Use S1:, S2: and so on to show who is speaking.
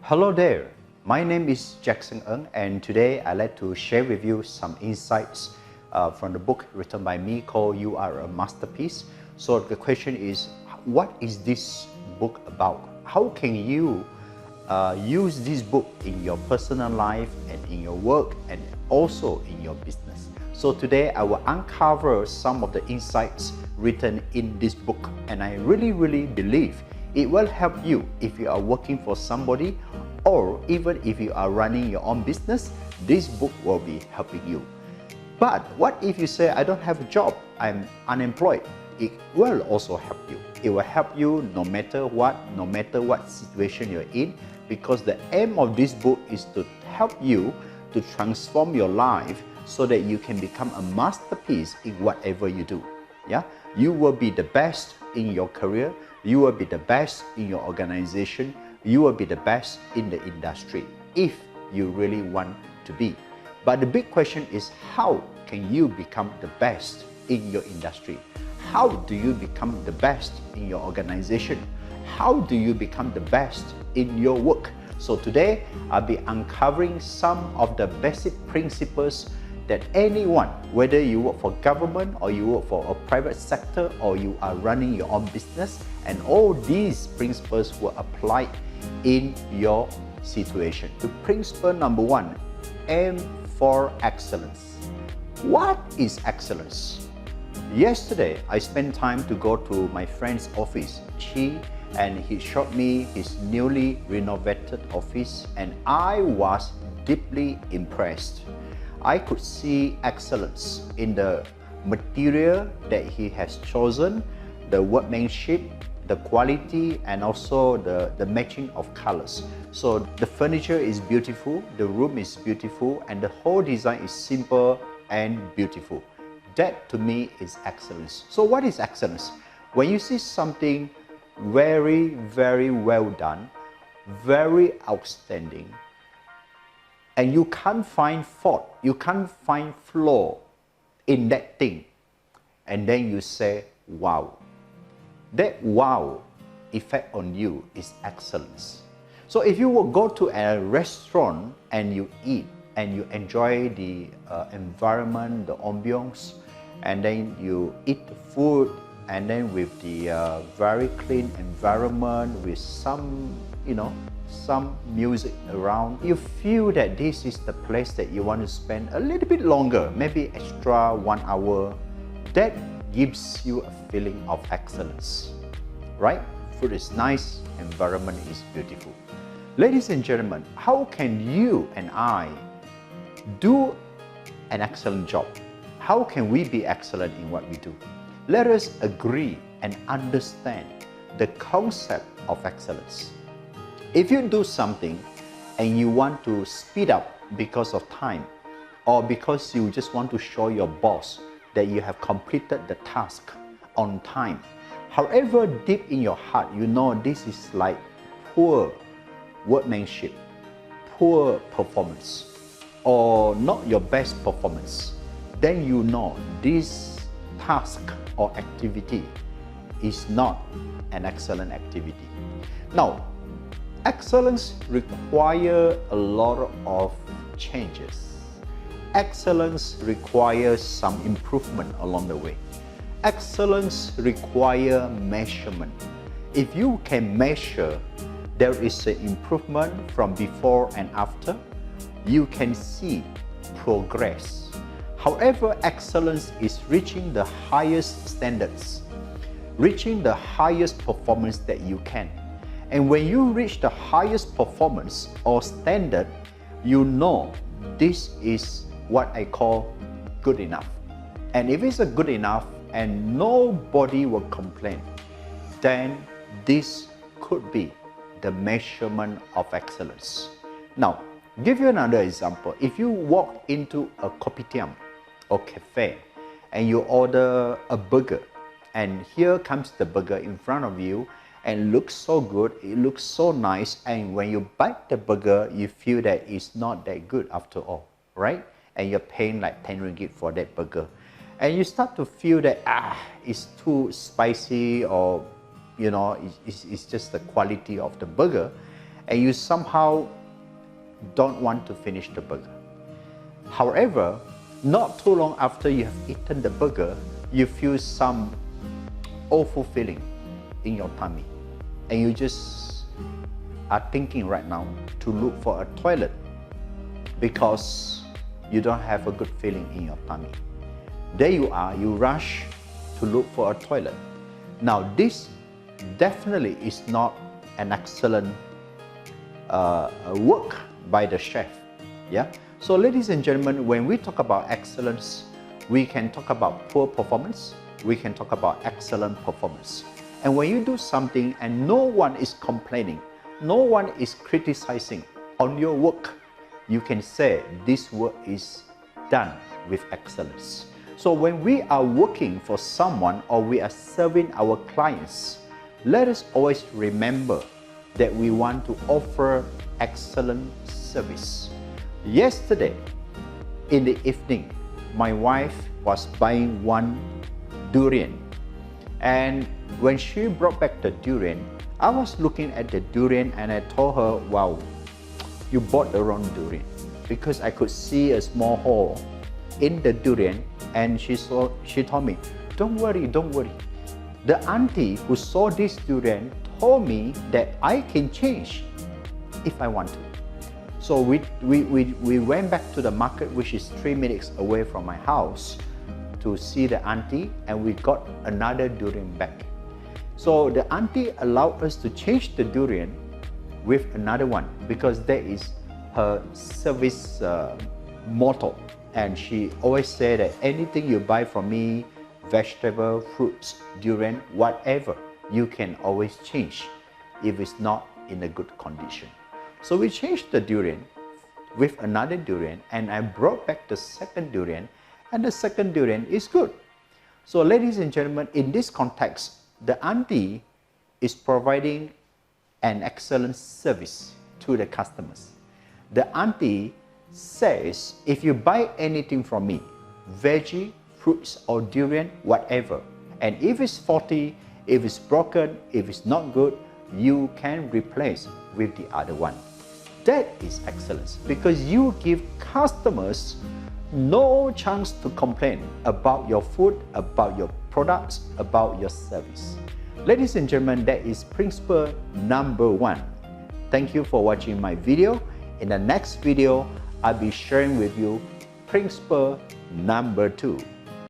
S1: Hello there, my name is Jackson Ng, and today I'd like to share with you some insights from the book written by me called You Are a Masterpiece. So the question is, what is this book about? How can you use this book in your personal life and in your work and also in your business? So today I will uncover some of the insights written in this book, and I really believe it will help you if you are working for somebody, or even if you are running your own business. This book will be helping you. But what if you say, I don't have a job, I'm unemployed? It will also help you. It will help you no matter what situation you're in, because the aim of this book is to help you to transform your life so that you can become a masterpiece in whatever you do. Yeah, you will be the best in your career, you will be the best in your organization, you will be the best in the industry if you really want to be. But the big question is, how can you become the best in your industry? How do you become the best in your organization? How do you become the best in your work? So today I'll be uncovering some of the basic principles that anyone, whether you work for government or you work for a private sector or you are running your own business, and all these principles will apply in your situation. The principle number one, aim for excellence. What is excellence? Yesterday, I spent time to go to my friend's office, and he showed me his newly renovated office, and I was deeply impressed. I could see excellence in the material that he has chosen, the workmanship, the quality, and also the matching of colors. So the furniture is beautiful, the room is beautiful, and the whole design is simple and beautiful. That to me is excellence. So what is excellence? When you see something very well done, very outstanding, and you can't find fault, you can't find flaw in that thing, and then you say, wow. That wow effect on you is excellence. So if you will go to a restaurant and you eat and you enjoy the environment, the ambience, and then you eat the food, and then with the very clean environment with some, some music around, you feel that this is the place that you want to spend a little bit longer, maybe extra 1 hour. That gives you a feeling of excellence, right? Food is nice, environment is beautiful. Ladies and gentlemen, how can you and I do an excellent job? How can we be excellent in what we do? Let us agree and understand the concept of excellence. If you do something and you want to speed up because of time, or because you just want to show your boss that you have completed the task on time, however deep in your heart you know this is like poor workmanship, poor performance, or not your best performance, then you know this task or activity is not an excellent activity. Now, excellence requires a lot of changes. Excellence requires some improvement along the way. Excellence requires measurement. If you can measure, there is an improvement from before and after. You can see progress. However, excellence is reaching the highest standards, reaching the highest performance that you can. And when you reach the highest performance or standard, you know this is what I call good enough. And if it's a good enough and nobody will complain, then this could be the measurement of excellence. Now, give you another example. If you walk into a kopitiam or cafe and you order a burger, and here comes the burger in front of you, and looks so good, it looks so nice, and when you bite the burger, you feel that it's not that good after all, right? And you're paying like 10 ringgit for that burger. And you start to feel that, it's too spicy, or, it's just the quality of the burger. and you somehow don't want to finish the burger. However, not too long after you have eaten the burger, you feel some awful feeling in your tummy, and you just are thinking right now to look for a toilet because you don't have a good feeling in your tummy. There you are, you rush to look for a toilet. Now this definitely is not an excellent work by the chef. Yeah. So ladies and gentlemen, when we talk about excellence, we can talk about poor performance, we can talk about excellent performance. And when you do something and no one is complaining, no one is criticizing on your work, you can say this work is done with excellence. So when we are working for someone or we are serving our clients, let us always remember that we want to offer excellent service. Yesterday, in the evening, my wife was buying one durian, and when she brought back the durian, I was looking at the durian and I told her, wow, you bought the wrong durian, because I could see a small hole in the durian, and she told me, don't worry. The auntie who saw this durian told me that I can change if I want to. So we went back to the market, which is 3 minutes away from my house, to see the auntie, and we got another durian back. So the auntie allowed us to change the durian with another one, because that is her service motto. And she always said that anything you buy from me, vegetable, fruits, durian, whatever, you can always change if it's not in a good condition. So we changed the durian with another durian, and I brought back the second durian, and the second durian is good. So ladies and gentlemen, in this context, the auntie is providing an excellent service to the customers. The auntie says, if you buy anything from me, veggie, fruits or durian, whatever, and if it's faulty, if it's broken, if it's not good, you can replace with the other one. That is excellence, because you give customers no chance to complain about your food, about your products, about your service. Ladies and gentlemen, that is principle number 1. Thank you for watching my video. In the next video, I'll be sharing with you principle number 2.